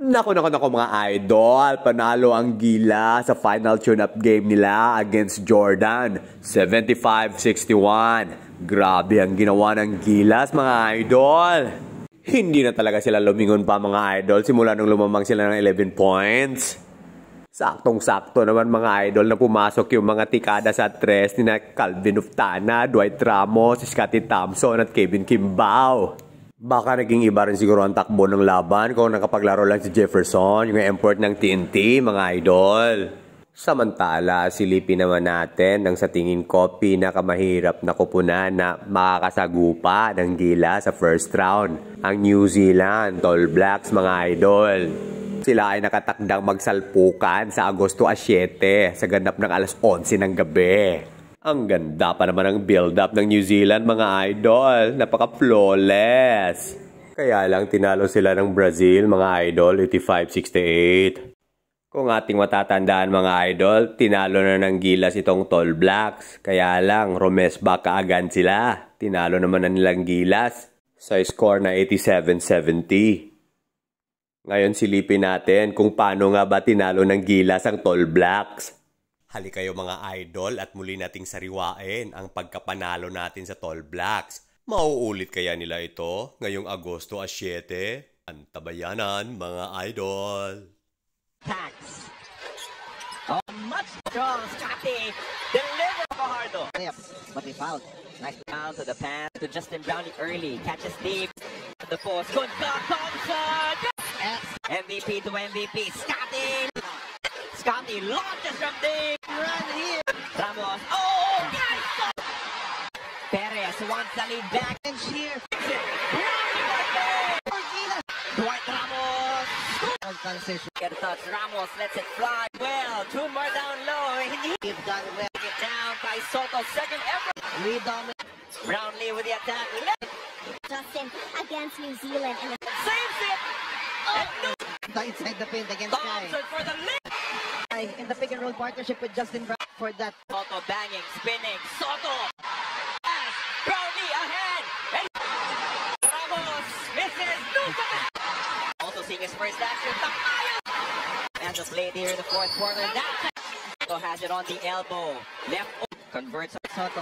Naku mga idol, panalo ang Gila sa final tune-up game nila against Jordan, 75-61. Grabe ang ginawa ng Gilas mga idol. Hindi na talaga sila lumingon pa mga idol simula nung lumamang sila ng 11 points. Saktong-sakto naman mga idol na pumasok yung mga tikada sa tres ni na Calvin Uftana, Dwight Ramos, Scottie Thompson at Kevin Kimbao. Baka naging iba rin siguro ang takbo ng laban kung nakapaglaro lang si Jefferson, yung import ng TNT, mga idol. Samantala, silipin naman natin ng sa tingin ko pinakamahirap na kupunan na makakasagupa ng Gila sa first round, ang New Zealand All Blacks mga idol. Sila ay nakatakdang magsalpukan sa Agosto 7 sa ganap ng alas 11 ng gabi. Ang ganda pa naman ang build-up ng New Zealand mga idol. Napaka-flawless. Kaya lang tinalo sila ng Brazil mga idol, 85-68. Kung ating matatandaan mga idol, tinalo na ng Gilas itong Tall Blacks. Kaya lang, rumesba kaagad sila. Tinalo naman na nilang Gilas sa score na 87-70. Ngayon silipin natin kung paano nga ba tinalo ng Gilas ang Tall Blacks. Halika kayo mga idol at muli nating sariwain ang pagkapanalo natin sa Tall Blacks. Mauulit kaya nila ito ngayong Agosto 7? Antabayanan mga idol. Tax. Oh, much strong. Scottie. Deliver Fajardo. Yep, but they fouled. Nice down to the pass to Justin Brownlee early. Catches deep. The post. Good block. Thompson. MVP to MVP. Scottie. Scottie launches from deep. Run here. Ramos. Oh, nice. Perez wants the lead back. And here. Dwight Ramos. Get a touch. Ramos lets it fly. Well, two more down low. He's done well. Get down by Soto. Second effort. We dominate. Brownlee with the attack. Justin against New Zealand. And saves it. Oh, no. Inside the paint against Thompson for the lead. In the pick and roll partnership with Justin Brown for that. Soto banging, spinning. Soto. Pass. Brownlee ahead. And Ramos misses. Also seeing his first action. And the play here in the fourth quarter. Soto has it on the elbow. Left. Converts Soto.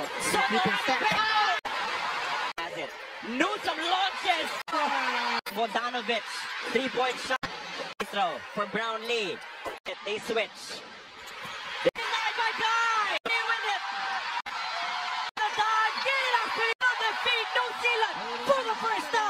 Has it. Newsom launches. Bogdanovic. 3-point shot. Throw for Brownlee. They switch. Denied by Guy. They win it. The time. Get it up. On the feet. New Zealand for the first time.